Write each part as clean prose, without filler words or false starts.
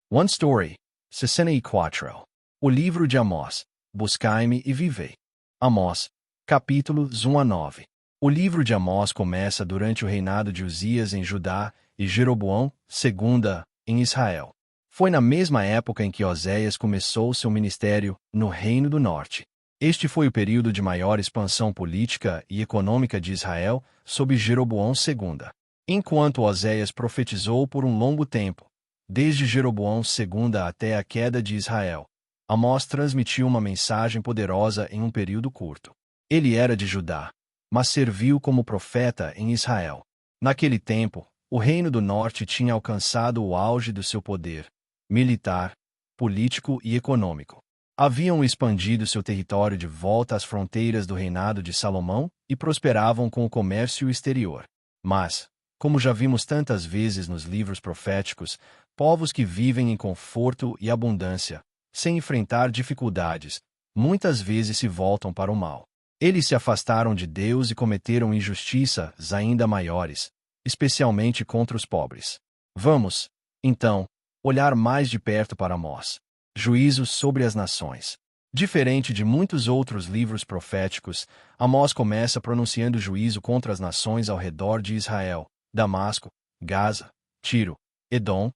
One Story, 64. O livro de Amós. Buscai-me e vivei. Amós, capítulos 1 a 9. O livro de Amós começa durante o reinado de Uzias em Judá e Jeroboão II em Israel. Foi na mesma época em que Oséias começou seu ministério no Reino do Norte. Este foi o período de maior expansão política e econômica de Israel sob Jeroboão II. Enquanto Oséias profetizou por um longo tempo, desde Jeroboão II até a queda de Israel, Amós transmitiu uma mensagem poderosa em um período curto. Ele era de Judá, mas serviu como profeta em Israel. Naquele tempo, o Reino do Norte tinha alcançado o auge do seu poder militar, político e econômico. Haviam expandido seu território de volta às fronteiras do reinado de Salomão e prosperavam com o comércio exterior. Mas, como já vimos tantas vezes nos livros proféticos, povos que vivem em conforto e abundância, sem enfrentar dificuldades, muitas vezes se voltam para o mal. Eles se afastaram de Deus e cometeram injustiças ainda maiores, especialmente contra os pobres. Vamos, então, olhar mais de perto para Amós. Juízos sobre as nações. Diferente de muitos outros livros proféticos, Amós começa pronunciando juízo contra as nações ao redor de Israel: Damasco, Gaza, Tiro, Edom,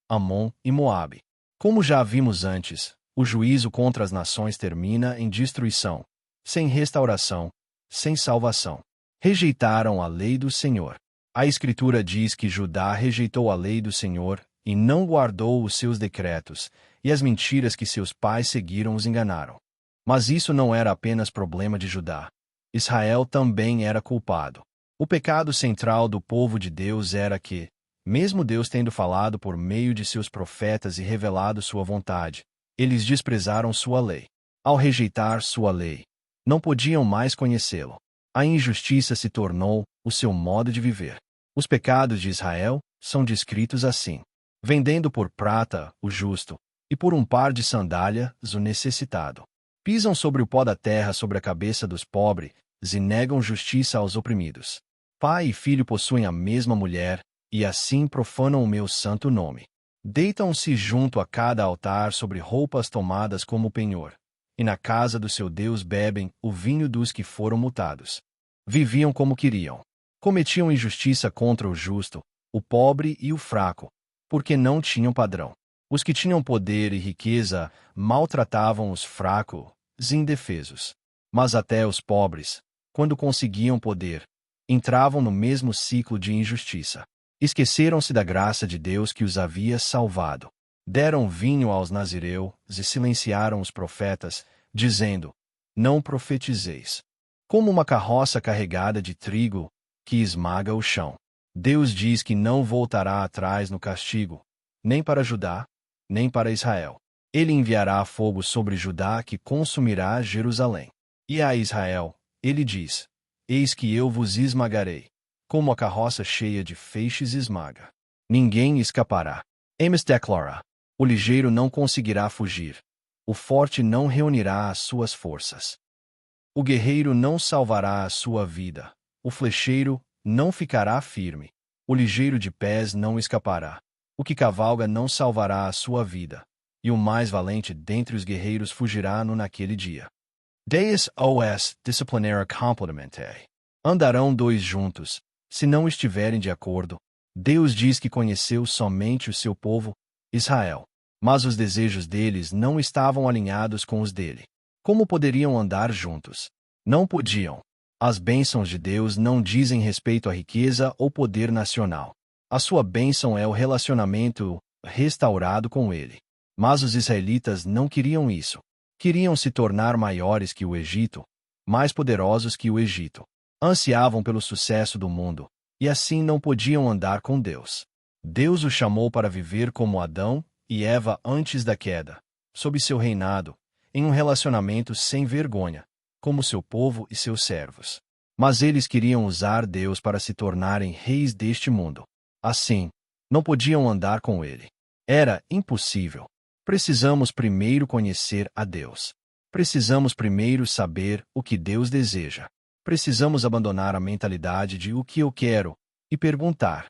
Amon e Moabe. Como já vimos antes, o juízo contra as nações termina em destruição, sem restauração, sem salvação. Rejeitaram a lei do Senhor. A Escritura diz que Judá rejeitou a lei do Senhor e não guardou os seus decretos, e as mentiras que seus pais seguiram os enganaram. Mas isso não era apenas problema de Judá. Israel também era culpado. O pecado central do povo de Deus era que, mesmo Deus tendo falado por meio de seus profetas e revelado sua vontade, eles desprezaram sua lei. Ao rejeitar sua lei, não podiam mais conhecê-lo. A injustiça se tornou o seu modo de viver. Os pecados de Israel são descritos assim: vendendo por prata o justo, e por um par de sandálias o necessitado. Pisam sobre o pó da terra sobre a cabeça dos pobres, e negam justiça aos oprimidos. Pai e filho possuem a mesma mulher, e assim profanam o meu santo nome. Deitam-se junto a cada altar sobre roupas tomadas como penhor, e na casa do seu Deus bebem o vinho dos que foram multados. Viviam como queriam. Cometiam injustiça contra o justo, o pobre e o fraco, porque não tinham padrão. Os que tinham poder e riqueza maltratavam os fracos e indefesos. Mas até os pobres, quando conseguiam poder, entravam no mesmo ciclo de injustiça. Esqueceram-se da graça de Deus que os havia salvado. Deram vinho aos nazireus e silenciaram os profetas, dizendo: não profetizeis. Como uma carroça carregada de trigo, que esmaga o chão. Deus diz que não voltará atrás no castigo, nem para Judá, nem para Israel. Ele enviará fogo sobre Judá que consumirá Jerusalém. E a Israel, ele diz: eis que eu vos esmagarei, como a carroça cheia de feixes esmaga. Ninguém escapará. Amos declara: o ligeiro não conseguirá fugir. O forte não reunirá as suas forças. O guerreiro não salvará a sua vida. O flecheiro não ficará firme. O ligeiro de pés não escapará. O que cavalga não salvará a sua vida. E o mais valente dentre os guerreiros fugirá naquele dia. Deus os disciplinara completamente. Andarão dois juntos, se não estiverem de acordo. Deus diz que conheceu somente o seu povo, Israel. Mas os desejos deles não estavam alinhados com os dele. Como poderiam andar juntos? Não podiam. As bênçãos de Deus não dizem respeito à riqueza ou poder nacional. A sua bênção é o relacionamento restaurado com ele. Mas os israelitas não queriam isso. Queriam se tornar maiores que o Egito, mais poderosos que o Egito. Ansiavam pelo sucesso do mundo, e assim não podiam andar com Deus. Deus os chamou para viver como Adão e Eva antes da queda, sob seu reinado, em um relacionamento sem vergonha, como seu povo e seus servos. Mas eles queriam usar Deus para se tornarem reis deste mundo. Assim, não podiam andar com ele. Era impossível. Precisamos primeiro conhecer a Deus. Precisamos primeiro saber o que Deus deseja. Precisamos abandonar a mentalidade de o que eu quero e perguntar: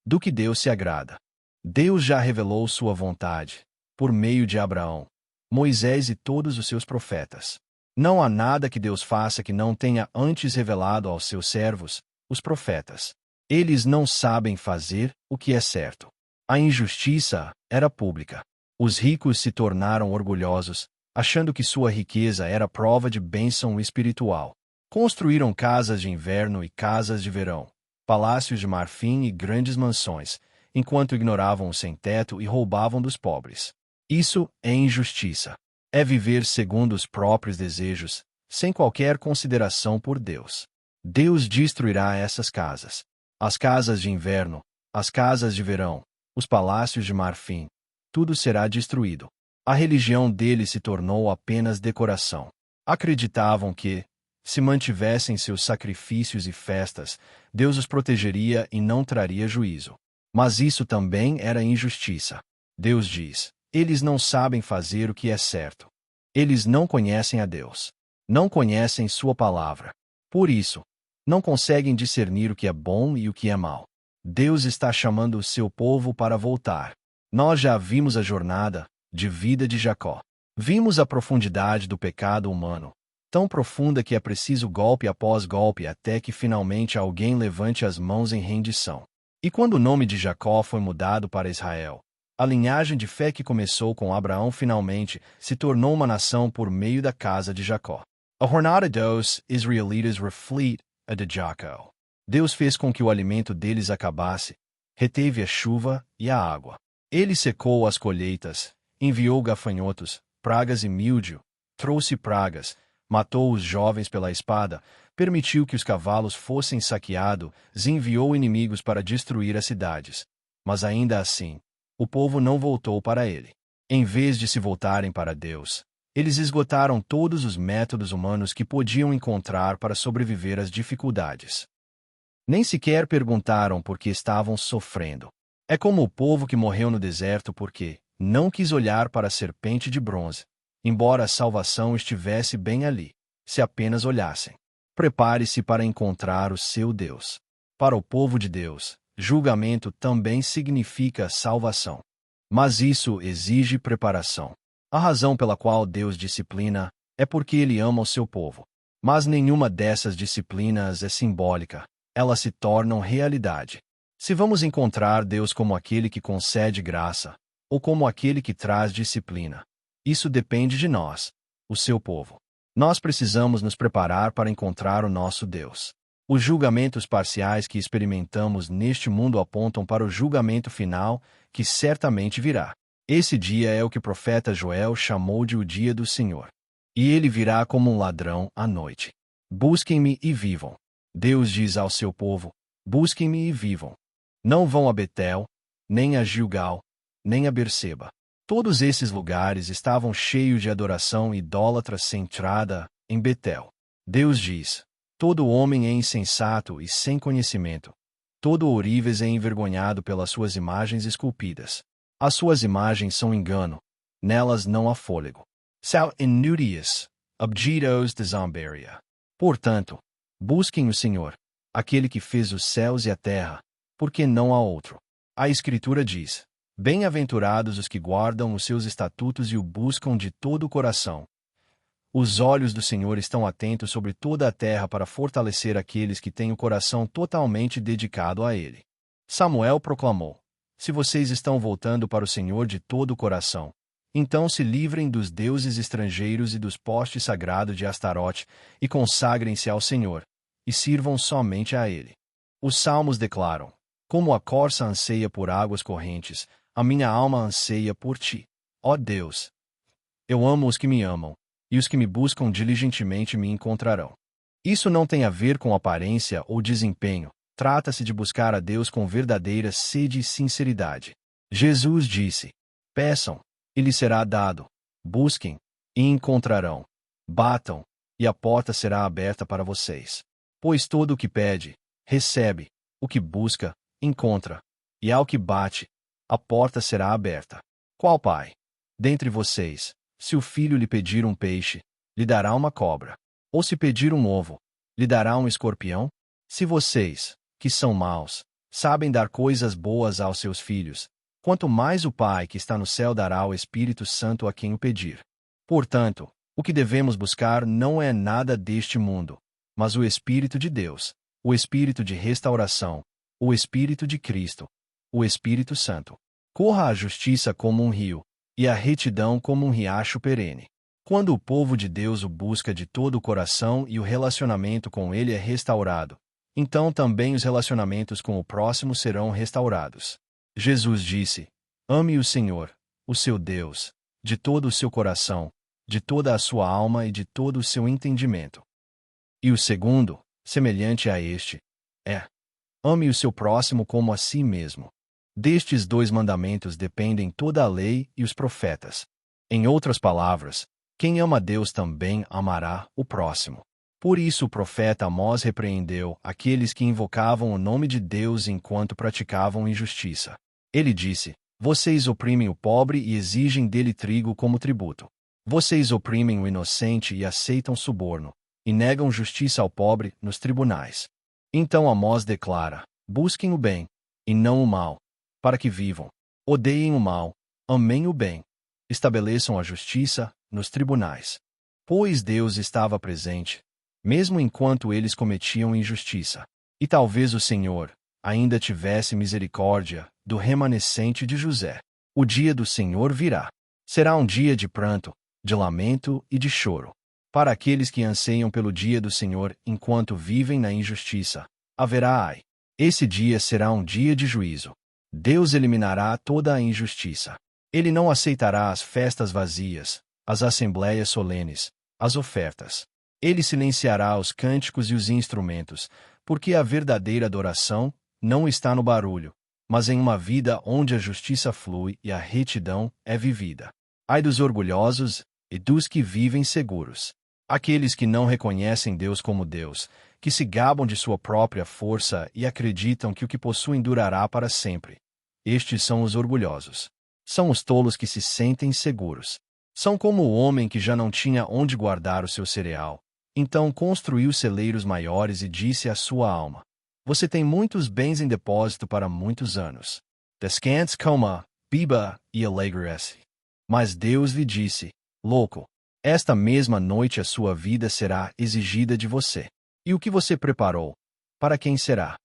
do que Deus se agrada? Deus já revelou sua vontade, por meio de Abraão, Moisés e todos os seus profetas. Não há nada que Deus faça que não tenha antes revelado aos seus servos, os profetas. Eles não sabem fazer o que é certo. A injustiça era pública. Os ricos se tornaram orgulhosos, achando que sua riqueza era prova de bênção espiritual. Construíram casas de inverno e casas de verão, palácios de marfim e grandes mansões, enquanto ignoravam o sem-teto e roubavam dos pobres. Isso é injustiça. É viver segundo os próprios desejos, sem qualquer consideração por Deus. Deus destruirá essas casas. As casas de inverno, as casas de verão, os palácios de marfim, tudo será destruído. A religião deles se tornou apenas decoração. Acreditavam que, se mantivessem seus sacrifícios e festas, Deus os protegeria e não traria juízo. Mas isso também era injustiça. Deus diz: eles não sabem fazer o que é certo. Eles não conhecem a Deus. Não conhecem sua palavra. Por isso, não conseguem discernir o que é bom e o que é mal. Deus está chamando o seu povo para voltar. Nós já vimos a jornada de vida de Jacó. Vimos a profundidade do pecado humano, tão profunda que é preciso golpe após golpe até que finalmente alguém levante as mãos em rendição. E quando o nome de Jacó foi mudado para Israel, a linhagem de fé que começou com Abraão finalmente se tornou uma nação por meio da casa de Jacó. A jornada dos israelitas reflete a de Jacó. Deus fez com que o alimento deles acabasse, reteve a chuva e a água. Ele secou as colheitas, enviou gafanhotos, pragas e míldio, trouxe pragas, matou os jovens pela espada, permitiu que os cavalos fossem saqueados, enviou inimigos para destruir as cidades. Mas ainda assim, o povo não voltou para ele. Em vez de se voltarem para Deus, eles esgotaram todos os métodos humanos que podiam encontrar para sobreviver às dificuldades. Nem sequer perguntaram por que estavam sofrendo. É como o povo que morreu no deserto porque não quis olhar para a serpente de bronze, embora a salvação estivesse bem ali, se apenas olhassem. Prepare-se para encontrar o seu Deus. Para o povo de Deus, julgamento também significa salvação. Mas isso exige preparação. A razão pela qual Deus disciplina é porque Ele ama o seu povo. Mas nenhuma dessas disciplinas é simbólica. Elas se tornam realidade. Se vamos encontrar Deus como aquele que concede graça, ou como aquele que traz disciplina, isso depende de nós, o seu povo. Nós precisamos nos preparar para encontrar o nosso Deus. Os julgamentos parciais que experimentamos neste mundo apontam para o julgamento final, que certamente virá. Esse dia é o que o profeta Joel chamou de o dia do Senhor. E ele virá como um ladrão à noite. Busquem-me e vivam. Deus diz ao seu povo: busquem-me e vivam. Não vão a Betel, nem a Gilgal, nem a Berseba. Todos esses lugares estavam cheios de adoração idólatra centrada em Betel. Deus diz: todo homem é insensato e sem conhecimento. Todo ourives é envergonhado pelas suas imagens esculpidas. As suas imagens são engano, nelas não há fôlego. São inúteis, objetos de zombaria. Portanto, busquem o Senhor, aquele que fez os céus e a terra, porque não há outro. A Escritura diz: bem-aventurados os que guardam os seus estatutos e o buscam de todo o coração. Os olhos do Senhor estão atentos sobre toda a terra para fortalecer aqueles que têm o coração totalmente dedicado a Ele. Samuel proclamou: se vocês estão voltando para o Senhor de todo o coração, então se livrem dos deuses estrangeiros e dos postes sagrados de Astarote e consagrem-se ao Senhor, e sirvam somente a Ele. Os salmos declaram: como a corça anseia por águas correntes, a minha alma anseia por ti, ó Deus. Eu amo os que me amam, e os que me buscam diligentemente me encontrarão. Isso não tem a ver com aparência ou desempenho, trata-se de buscar a Deus com verdadeira sede e sinceridade. Jesus disse: peçam, e lhes será dado, busquem, e encontrarão, batam, e a porta será aberta para vocês. Pois todo o que pede, recebe, o que busca, encontra, e ao que bate, a porta será aberta. Qual pai, dentre vocês, se o filho lhe pedir um peixe, lhe dará uma cobra? Ou se pedir um ovo, lhe dará um escorpião? Se vocês, que são maus, sabem dar coisas boas aos seus filhos, quanto mais o Pai que está no céu dará ao Espírito Santo a quem o pedir. Portanto, o que devemos buscar não é nada deste mundo, mas o Espírito de Deus, o Espírito de restauração, o Espírito de Cristo, o Espírito Santo. Corra a justiça como um rio, e a retidão como um riacho perene. Quando o povo de Deus o busca de todo o coração e o relacionamento com ele é restaurado, então também os relacionamentos com o próximo serão restaurados. Jesus disse: ame o Senhor, o seu Deus, de todo o seu coração, de toda a sua alma e de todo o seu entendimento. E o segundo, semelhante a este, é: ame o seu próximo como a si mesmo. Destes 2 mandamentos dependem toda a lei e os profetas. Em outras palavras, quem ama Deus também amará o próximo. Por isso o profeta Amós repreendeu aqueles que invocavam o nome de Deus enquanto praticavam injustiça. Ele disse: vocês oprimem o pobre e exigem dele trigo como tributo. Vocês oprimem o inocente e aceitam suborno, e negam justiça ao pobre nos tribunais. Então Amós declara: busquem o bem, e não o mal, para que vivam. Odeiem o mal, amem o bem. Estabeleçam a justiça nos tribunais. Pois Deus estava presente, mesmo enquanto eles cometiam injustiça. E talvez o Senhor ainda tivesse misericórdia do remanescente de José. O dia do Senhor virá. Será um dia de pranto, de lamento e de choro. Para aqueles que anseiam pelo dia do Senhor enquanto vivem na injustiça, haverá ai. Esse dia será um dia de juízo. Deus eliminará toda a injustiça. Ele não aceitará as festas vazias, as assembleias solenes, as ofertas. Ele silenciará os cânticos e os instrumentos, porque a verdadeira adoração não está no barulho, mas em uma vida onde a justiça flui e a retidão é vivida. Ai dos orgulhosos e dos que vivem seguros. Aqueles que não reconhecem Deus como Deus, que se gabam de sua própria força e acreditam que o que possuem durará para sempre. Estes são os orgulhosos. São os tolos que se sentem seguros. São como o homem que já não tinha onde guardar o seu cereal. Então construiu celeiros maiores e disse à sua alma: você tem muitos bens em depósito para muitos anos. Descanse, coma, beba e alegre-se. Mas Deus lhe disse: louco, esta mesma noite a sua vida será exigida de você. E o que você preparou, para quem será?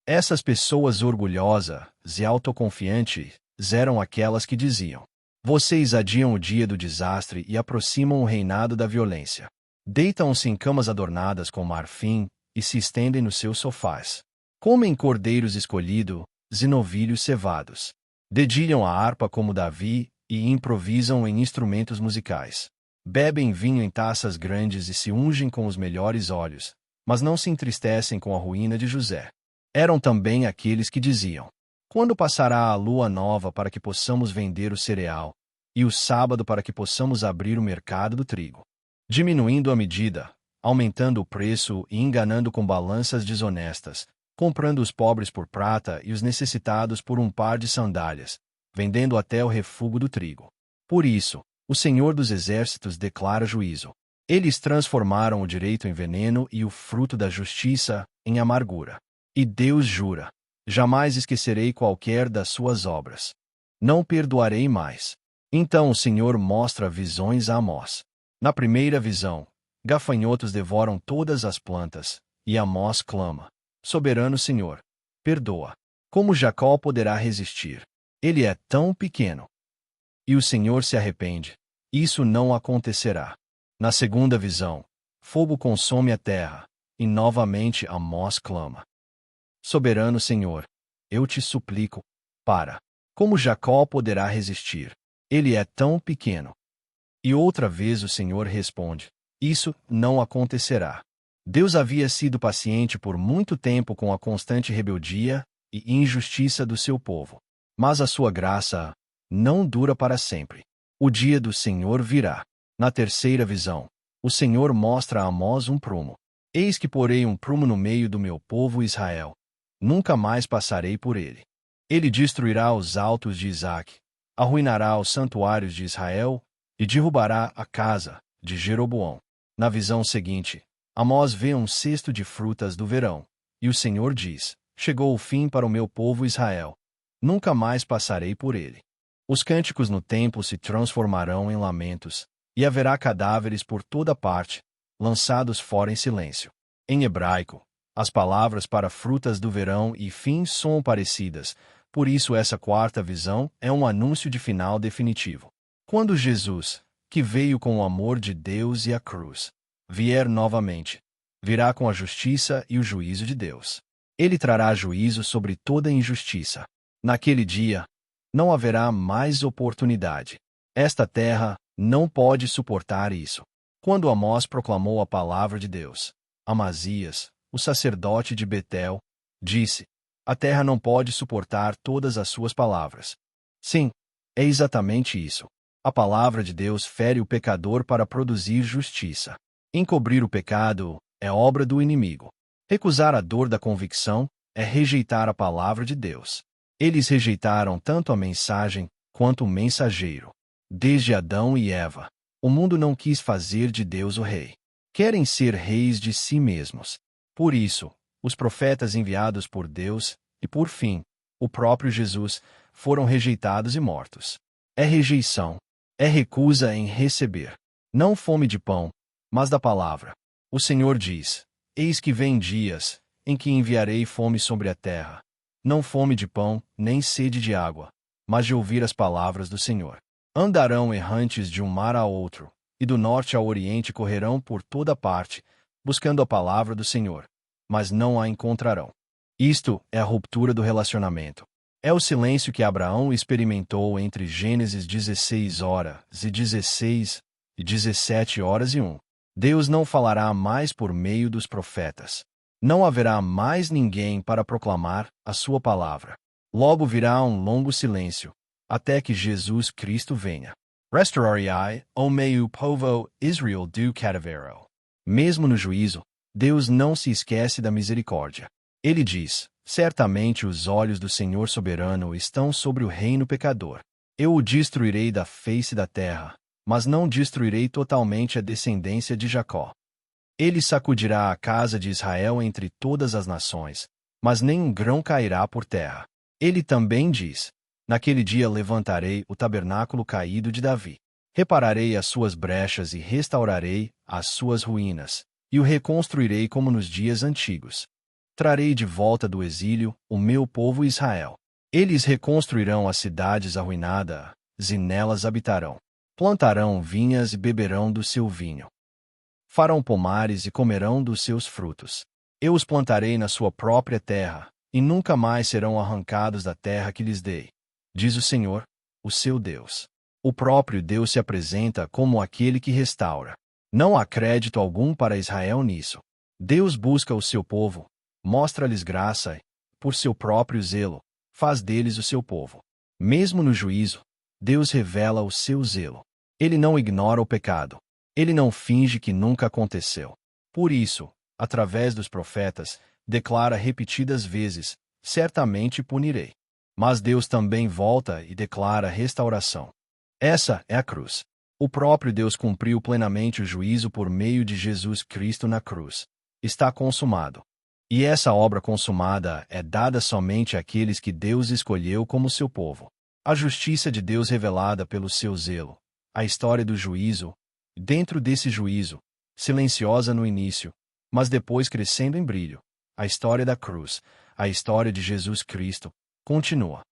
Essas pessoas orgulhosas e autoconfiantes eram aquelas que diziam: vocês adiam o dia do desastre e aproximam o reinado da violência. Deitam-se em camas adornadas com marfim e se estendem nos seus sofás. Comem cordeiros escolhidos e novilhos cevados. Dedilham a harpa como Davi e improvisam em instrumentos musicais. Bebem vinho em taças grandes e se ungem com os melhores óleos, mas não se entristecem com a ruína de José. Eram também aqueles que diziam: quando passará a lua nova para que possamos vender o cereal, e o sábado para que possamos abrir o mercado do trigo? Diminuindo a medida, aumentando o preço e enganando com balanças desonestas, comprando os pobres por prata e os necessitados por um par de sandálias, vendendo até o refúgio do trigo. Por isso, o Senhor dos Exércitos declara juízo. Eles transformaram o direito em veneno e o fruto da justiça em amargura. E Deus jura: jamais esquecerei qualquer das suas obras. Não perdoarei mais. Então o Senhor mostra visões a Amós. Na primeira visão, gafanhotos devoram todas as plantas, e Amós clama: soberano Senhor, perdoa. Como Jacó poderá resistir? Ele é tão pequeno. E o Senhor se arrepende: isso não acontecerá. Na segunda visão, fogo consome a terra, e novamente Amós clama: soberano Senhor, eu te suplico, para. Como Jacó poderá resistir? Ele é tão pequeno. E outra vez o Senhor responde: isso não acontecerá. Deus havia sido paciente por muito tempo com a constante rebeldia e injustiça do seu povo. Mas a sua graça não dura para sempre. O dia do Senhor virá. Na terceira visão, o Senhor mostra a Amós um prumo. Eis que porei um prumo no meio do meu povo Israel. Nunca mais passarei por ele. Ele destruirá os altos de Isaque, arruinará os santuários de Israel e derrubará a casa de Jeroboão. Na visão seguinte, Amós vê um cesto de frutas do verão, e o Senhor diz: chegou o fim para o meu povo Israel. nunca mais passarei por ele. Os cânticos no templo se transformarão em lamentos, e haverá cadáveres por toda parte, lançados fora em silêncio. Em hebraico, as palavras para frutas do verão e fim são parecidas, por isso essa quarta visão é um anúncio de final definitivo. Quando Jesus, que veio com o amor de Deus e a cruz, vier novamente, virá com a justiça e o juízo de Deus. Ele trará juízo sobre toda injustiça. Naquele dia, não haverá mais oportunidade. Esta terra não pode suportar isso. Quando Amós proclamou a palavra de Deus, Amazias, o sacerdote de Betel, disse: a terra não pode suportar todas as suas palavras. Sim, é exatamente isso. A palavra de Deus fere o pecador para produzir justiça. Encobrir o pecado é obra do inimigo. Recusar a dor da convicção é rejeitar a palavra de Deus. Eles rejeitaram tanto a mensagem quanto o mensageiro. Desde Adão e Eva, o mundo não quis fazer de Deus o rei. Querem ser reis de si mesmos. Por isso, os profetas enviados por Deus, e por fim, o próprio Jesus, foram rejeitados e mortos. É rejeição, é recusa em receber. Não fome de pão, mas da palavra. O Senhor diz: eis que vem dias, em que enviarei fome sobre a terra. Não fome de pão, nem sede de água, mas de ouvir as palavras do Senhor. Andarão errantes de um mar a outro, e do norte ao oriente correrão por toda parte, buscando a palavra do Senhor, mas não a encontrarão. Isto é a ruptura do relacionamento. É o silêncio que Abraão experimentou entre Gênesis 16 horas e 16 e 17 horas e 1. Deus não falará mais por meio dos profetas. Não haverá mais ninguém para proclamar a sua palavra. Logo virá um longo silêncio, até que Jesus Cristo venha. Restaurarei o meu povo Israel do cativeiro. Mesmo no juízo, Deus não se esquece da misericórdia. Ele diz: certamente os olhos do Senhor soberano estão sobre o reino pecador. Eu o destruirei da face da terra, mas não destruirei totalmente a descendência de Jacó. Ele sacudirá a casa de Israel entre todas as nações, mas nem um grão cairá por terra. Ele também diz: naquele dia levantarei o tabernáculo caído de Davi. Repararei as suas brechas e restaurarei as suas ruínas, e o reconstruirei como nos dias antigos. Trarei de volta do exílio o meu povo Israel. Eles reconstruirão as cidades arruinadas, e nelas habitarão. Plantarão vinhas e beberão do seu vinho. Farão pomares e comerão dos seus frutos. Eu os plantarei na sua própria terra, e nunca mais serão arrancados da terra que lhes dei, diz o Senhor, o seu Deus. O próprio Deus se apresenta como aquele que restaura. Não há crédito algum para Israel nisso. Deus busca o seu povo, mostra-lhes graça e, por seu próprio zelo, faz deles o seu povo. Mesmo no juízo, Deus revela o seu zelo. Ele não ignora o pecado. Ele não finge que nunca aconteceu. Por isso, através dos profetas, declara repetidas vezes: certamente punirei. Mas Deus também volta e declara restauração. Essa é a cruz. O próprio Deus cumpriu plenamente o juízo por meio de Jesus Cristo na cruz. Está consumado. E essa obra consumada é dada somente àqueles que Deus escolheu como seu povo. A justiça de Deus revelada pelo seu zelo. A história do juízo, dentro desse juízo, silenciosa no início, mas depois crescendo em brilho. A história da cruz, a história de Jesus Cristo, continua.